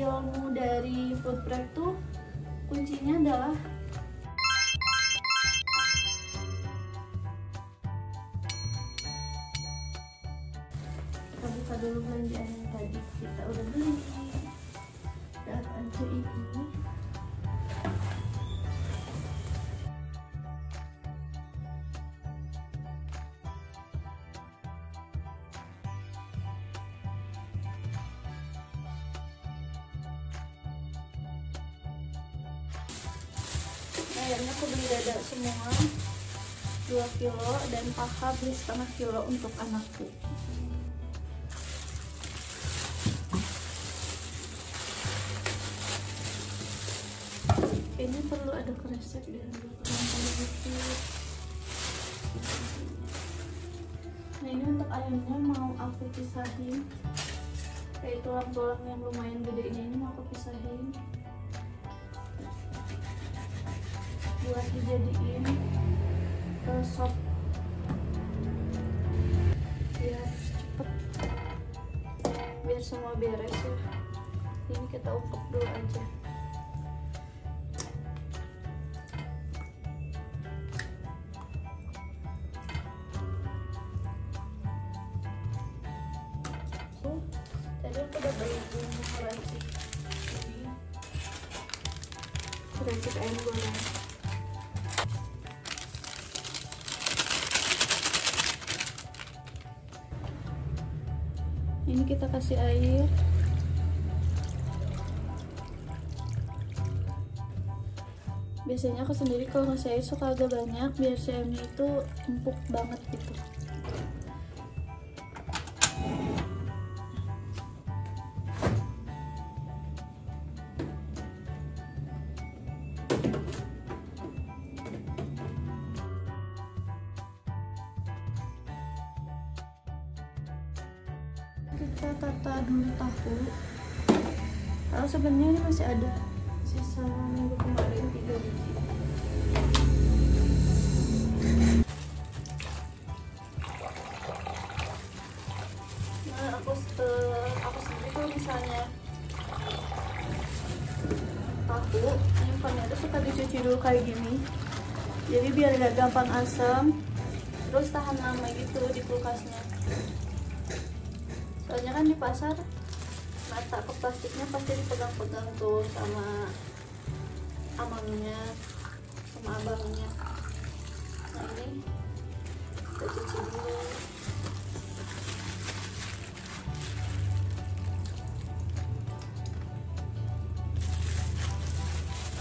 ilmu dari food prep tuh kuncinya adalah kita buka dulu belanjaan yang tadi kita udah beli. Lihat aja ini. Akhirnya aku beli dada semua 2 kilo dan paha beli setengah kilo untuk anakku. Ini perlu ada kresek deh gitu. Nah ini untuk ayamnya mau aku pisahin, kayak tulang-tulang yang lumayan gede ini mau aku pisahin buat dijadiin sop biar cepet, biar semua beres ya. Ini kita umpuk dulu aja. Tadi aku udah beli bumbu racik ini, racik ayam goreng. Ini kita kasih air. Biasanya aku sendiri kalau ngasih air suka agak banyak biar si ayamnya itu empuk banget gitu. Kita tata dulu tahu. Kalau sebenarnya ini masih ada sisa minggu kemarin 3 biji. Nah aku sendiri kalau misalnya tahu nyimpannya itu suka dicuci dulu kayak gini. Jadi biar gak gampang asam, terus tahan lama gitu di kulkasnya. Soalnya kan di pasar mata ke plastiknya pasti dipegang-pegang tuh sama amangnya, sama abangnya. Nah ini kita cuci dulu.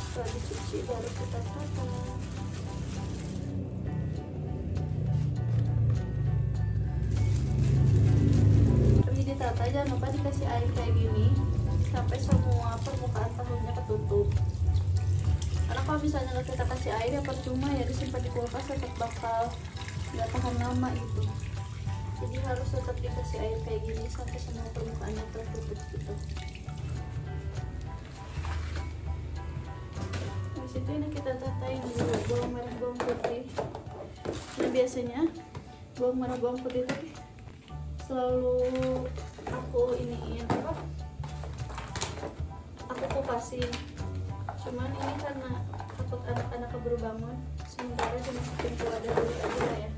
Setelah dicuci baru kita tata. Ditata, jangan lupa dikasih air kayak gini sampai semua permukaan tahunya ketutup. Karena kalau misalnya nggak kita kasih air ya percuma ya, disimpan di kulkas tetap bakal nggak tahan lama gitu. Jadi harus tetap dikasih air kayak gini sampai semua permukaannya tertutup gitu. Habis itu ini kita tatain dulu bawang merah bawang putih. Nah biasanya bawang merah bawang putih itu selalu aku iniin apa? Aku kupasin. Cuman ini karena takut anak-anak keburu bangun, sementara dimasukin ke wadah dulu aja ya.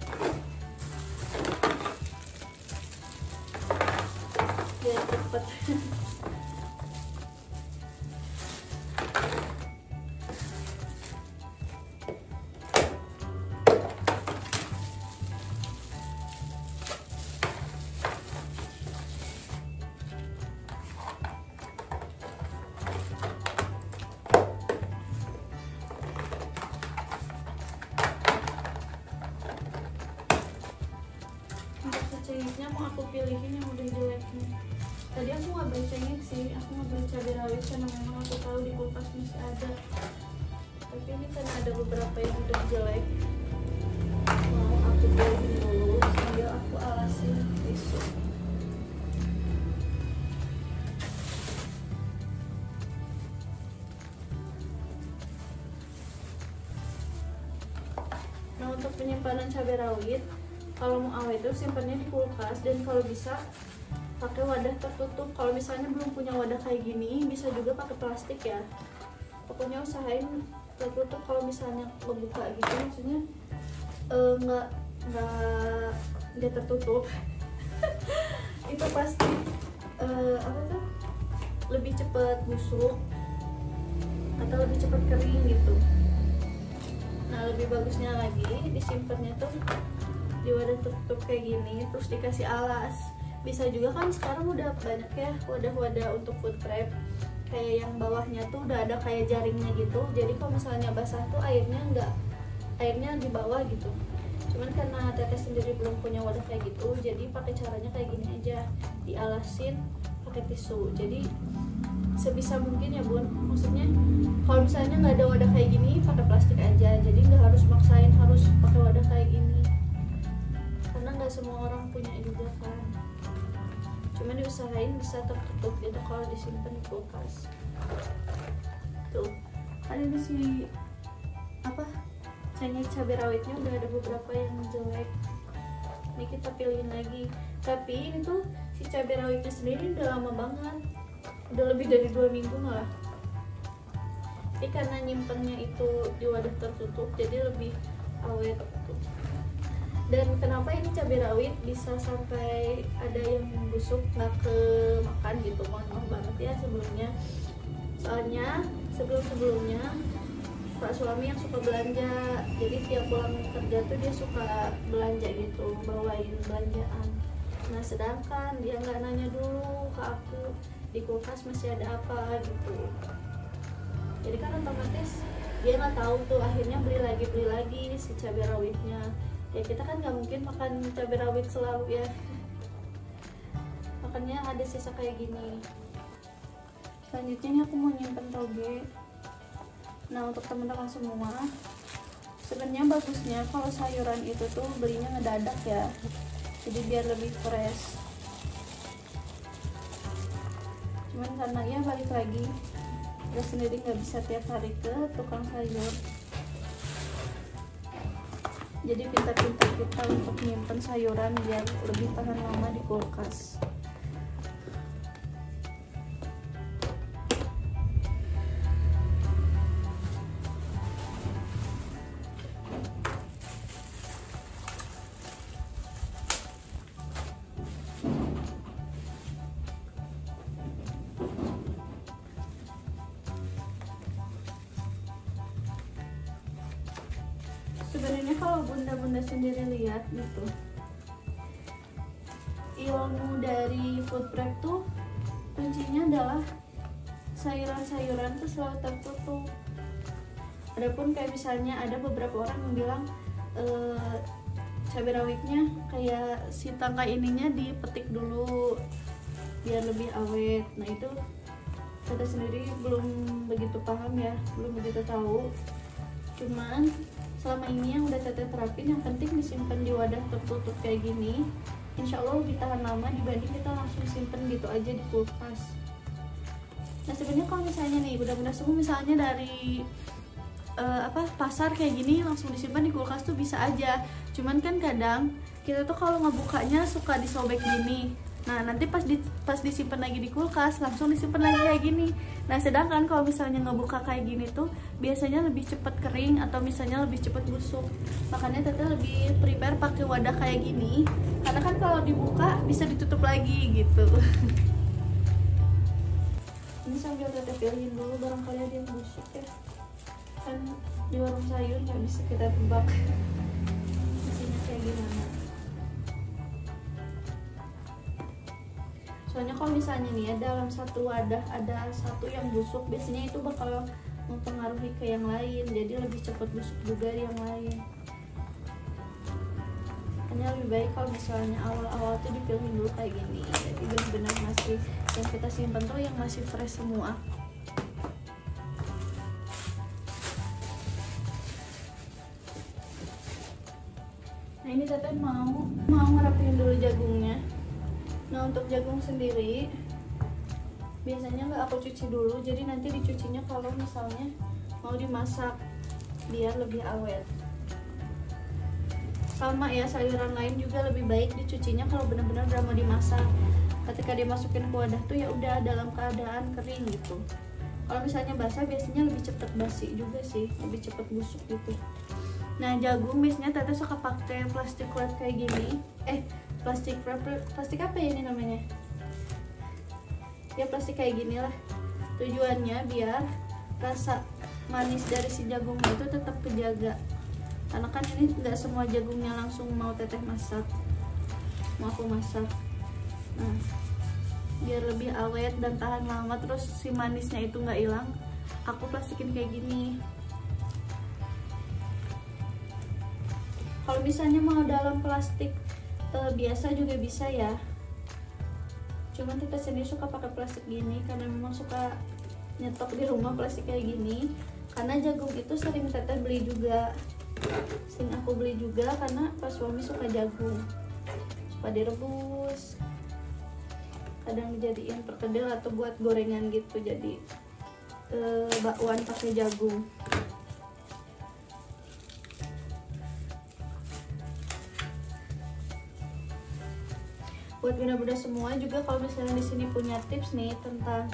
Biar cepet. Cengeknya mau aku pilihin yang udah jeleknya. Tadi aku nggak beli cengek sih, aku nggak beli cabai rawit karena memang aku tahu di kulkas masih ada. Tapi ini karena ada beberapa yang udah jelek, mau aku pilihin dulu sambil aku alasin tisu. Nah untuk penyimpanan cabai rawit, kalau mau awet itu simpannya di kulkas, dan kalau bisa pakai wadah tertutup. Kalau misalnya belum punya wadah kayak gini, bisa juga pakai plastik ya. Pokoknya usahain tertutup. Kalau misalnya ngebuka gitu, maksudnya nggak dia tertutup itu pasti apa tuh, lebih cepat busuk atau lebih cepat kering gitu. Nah, lebih bagusnya lagi disimpannya tuh di wadah tertutup kayak gini, terus dikasih alas. Bisa juga kan sekarang udah banyak ya wadah-wadah untuk food prep, kayak yang bawahnya tuh udah ada kayak jaringnya gitu. Jadi kalau misalnya basah tuh airnya di bawah gitu. Cuman karena teteh sendiri belum punya wadah kayak gitu, jadi pakai caranya kayak gini aja, dialasin pakai tisu. Jadi sebisa mungkin ya bun, maksudnya kalau misalnya nggak ada wadah kayak gini, pakai plastik aja. Jadi nggak harus maksain harus pakai wadah kayak gini, karena nggak semua orang punya juga kan. Cuman diusahain bisa tertutup gitu kalau disimpan di kulkas. Tuh ada di sini apa, cengkeh cabai rawitnya udah ada beberapa yang jelek. Ini kita pilihin lagi. Tapi ini tuh si cabai rawitnya sendiri udah lama banget, udah lebih dari 2 minggu malah. Tapi karena nyimpennya itu di wadah tertutup, jadi lebih awet. Dan kenapa ini cabai rawit bisa sampai ada yang busuk nggak kemakan gitu, mohon maaf banget ya sebelumnya. Soalnya sebelumnya Pak suami yang suka belanja, jadi tiap pulang kerja tuh dia suka belanja gitu, bawain belanjaan. Nah sedangkan dia nggak nanya dulu ke aku di kulkas masih ada apa gitu. Jadi kan otomatis dia nggak tahu tuh, akhirnya beli lagi si cabai rawitnya. Ya kita kan nggak mungkin makan cabai rawit selalu ya, makanya ada sisa kayak gini. Selanjutnya ini aku mau nyimpen toge. Nah untuk teman-teman semua, sebenarnya bagusnya kalau sayuran itu tuh belinya ngedadak ya, jadi biar lebih fresh. Cuman karena ya balik lagi, kita sendiri nggak bisa tiap hari ke tukang sayur, jadi pintar-pintar kita untuk nyimpen sayuran biar lebih tahan lama di kulkas. Sebenarnya kalau bunda-bunda sendiri lihat gitu, ilmu dari food prep tuh kuncinya adalah sayuran-sayuran tuh selalu tertutup. Adapun kayak misalnya ada beberapa orang yang bilang cabai rawitnya kayak si tangkai ininya dipetik dulu biar lebih awet. Nah itu kita sendiri belum begitu paham ya, belum begitu tahu. Cuman selama ini yang udah teteh terapin, yang penting disimpan di wadah tertutup kayak gini, insya Allah lebih tahan lama dibanding kita langsung simpen gitu aja di kulkas. Nah sebenarnya kalau misalnya nih bunda-bunda semua misalnya dari pasar kayak gini langsung disimpan di kulkas tuh bisa aja. Cuman kan kadang kita tuh kalau ngebukanya suka disobek gini. Nah nanti pas disimpan lagi di kulkas langsung disimpan lagi kayak gini. Nah sedangkan kalau misalnya ngebuka kayak gini tuh biasanya lebih cepat kering atau misalnya lebih cepat busuk. Makanya teteh lebih prepare pakai wadah kayak gini, karena kan kalau dibuka bisa ditutup lagi gitu. Ini sambil teteh pilihin dulu, barangkali ada yang busuk ya. Kan di warung sayur nggak bisa kita tebak isinya kayak gimana. Soalnya kalau misalnya nih dalam satu wadah ada satu yang busuk, biasanya itu bakal mempengaruhi ke yang lain, jadi lebih cepat busuk juga yang lain. Hanya lebih baik kalau misalnya awal-awal tuh dipilihin dulu kayak gini, jadi benar-benar masih yang kita simpan tuh yang masih fresh semua. Nah ini teteh mau ngerapin dulu jagungnya. Nah untuk jagung sendiri biasanya nggak aku cuci dulu, jadi nanti dicucinya kalau misalnya mau dimasak biar lebih awet. Sama ya sayuran lain juga lebih baik dicucinya kalau benar-benar udah mau dimasak, ketika dimasukin ke wadah tuh ya udah dalam keadaan kering gitu. Kalau misalnya basah biasanya lebih cepet basi juga sih, lebih cepet busuk gitu. Nah jagung biasanya Teteh suka pakai plastik wrap kayak gini. Plastik wrap, plastik apa ya ini namanya? Ya plastik kayak gini lah. Tujuannya biar rasa manis dari si jagungnya itu tetap kejaga. Karena kan ini nggak semua jagungnya langsung mau Teteh masak, mau aku masak. Nah biar lebih awet dan tahan lama, terus si manisnya itu nggak hilang, aku plastikin kayak gini. Kalau misalnya mau dalam plastik biasa juga bisa ya, cuman Teteh sendiri suka pakai plastik gini karena memang suka nyetok di rumah plastik kayak gini. Karena jagung itu sering Teteh beli juga, sering aku beli juga karena pas suami suka jagung, suka direbus, kadang dijadiin perkedel atau buat gorengan gitu, jadi bakwan pakai jagung. Buat bunda-bunda semua juga, kalau misalnya di sini punya tips nih tentang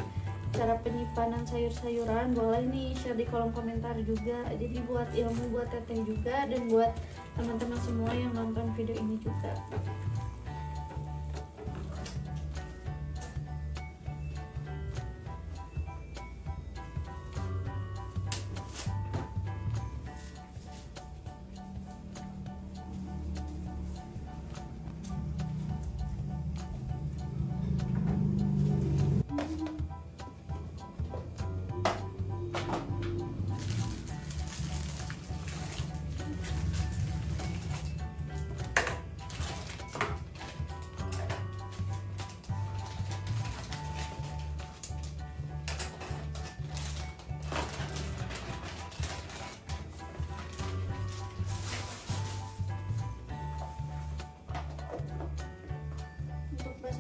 cara penyimpanan sayur-sayuran, boleh nih share di kolom komentar juga. Jadi buat ilmu buat Teteh juga dan buat teman-teman semua yang nonton video ini juga.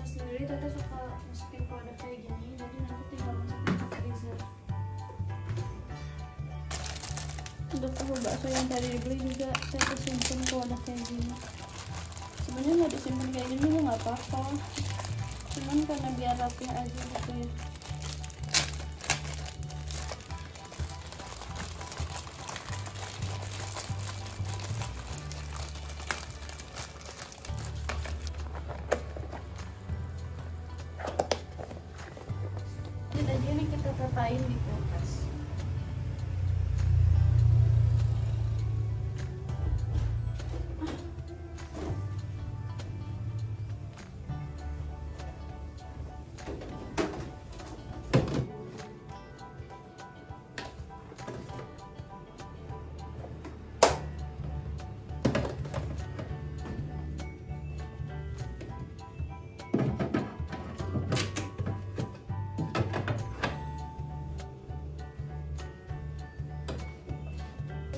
Sendiri Teteh suka masukin ke wadah kayak gini, jadi nanti tinggal masukin ke freezer. Untuk tahu bakso yang tadi dibeli juga Teteh simpen ke wadah kayak gini. Sebenarnya nggak disimpan kayak gini juga nggak apa-apa, cuman karena biar rapi aja gitu ya. Jadi kita tatain di kulkas.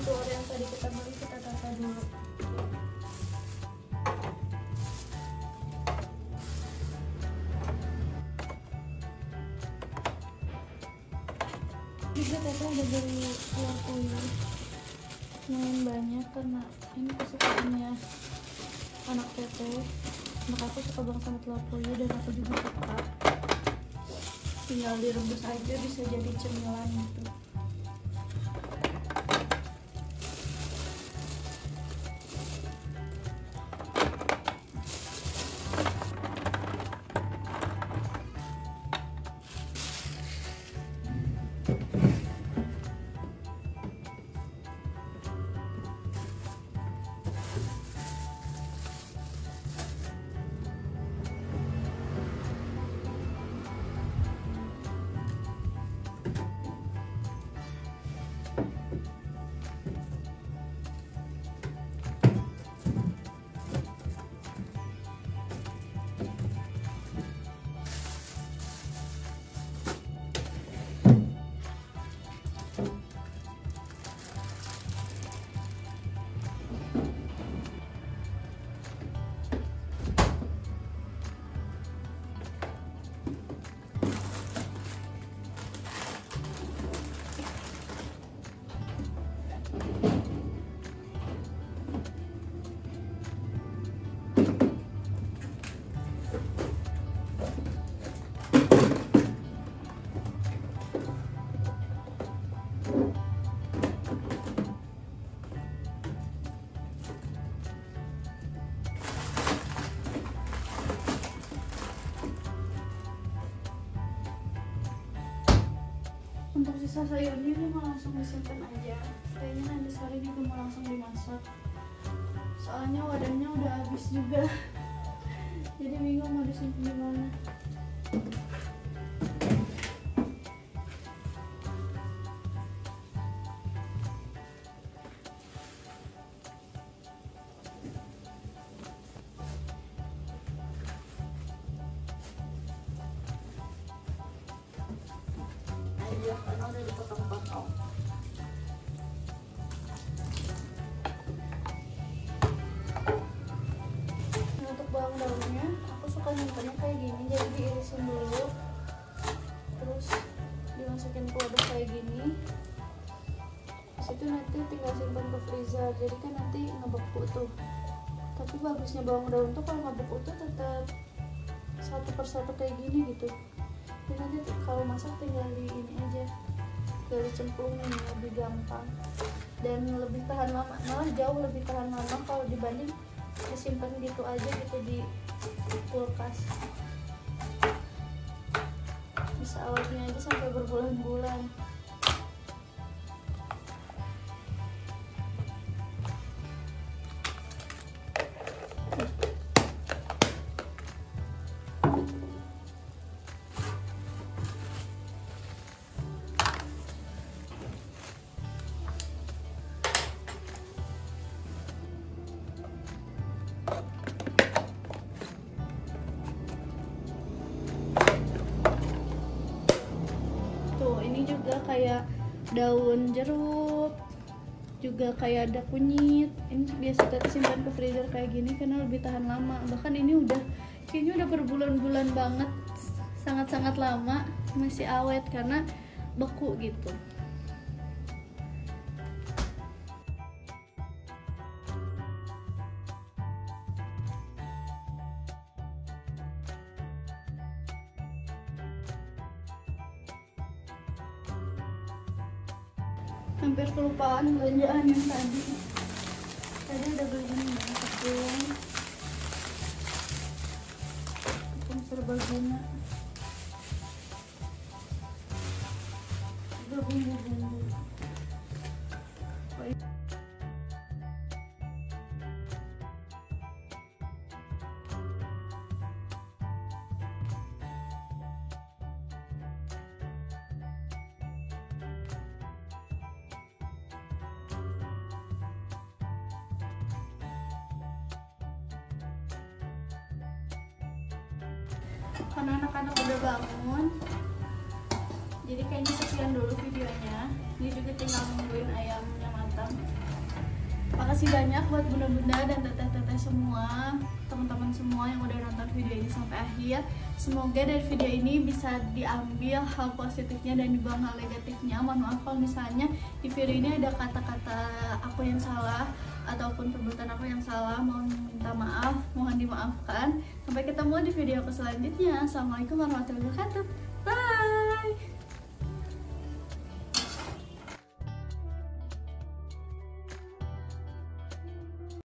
Telur yang tadi kita beli kita tata dulu. Juga Teteh udah beli telur puyuh lumayan banyak karena ini kesukaannya anak Teteh. Anak aku suka banget sama telur puyuh dan aku juga suka. Tinggal direbus aja bisa jadi cemilan gitu. Untuk sisa sayurnya ini mau langsung disimpan aja. Kayaknya nanti sore juga mau langsung dimasak. Soalnya wadahnya udah habis juga. Jadi bingung mau disimpan di mana. Ayo, karena udah dipotong-potong. Untuk bawang daunnya, aku suka nyimpannya kayak gini, jadi diirisin dulu, terus dimasukin ke wadah kayak gini. Terus itu nanti tinggal simpan ke freezer, jadi kan nanti ngebeku tuh. Tapi bagusnya bawang daun tuh kalau ngebeku tuh tetap satu persatu kayak gini gitu. Jadi nanti kalau masak tinggal di ini aja, tinggal dicemplungin, lebih gampang dan lebih tahan lama, malah jauh lebih tahan lama kalau dibanding disimpan gitu aja gitu di kulkas. Bisa awetnya aja sampai berbulan-bulan. Ini juga kayak daun jeruk, juga kayak ada kunyit. Ini biasa kita simpan ke freezer kayak gini karena lebih tahan lama. Bahkan ini kayaknya udah berbulan-bulan banget, sangat-sangat lama masih awet karena beku gitu. Hampir kelupaan belanjaan yang tadi udah beli ini ya, tepung serbaguna, juga bumbu-bumbu. Karena anak-anak udah bangun, jadi kayaknya sekian dulu videonya. Ini juga tinggal nungguin ayamnya matang. Makasih banyak buat bunda-bunda dan teteh-teteh semua, teman-teman semua yang udah nonton video ini sampai akhir. Semoga dari video ini bisa diambil hal positifnya dan dibuang hal negatifnya. Mohon maaf kalau misalnya di video ini ada kata-kata aku yang salah ataupun perbuatan aku yang salah, mohon minta maaf, mohon dimaafkan. Sampai ketemu di video aku selanjutnya. Assalamualaikum warahmatullahi wabarakatuh.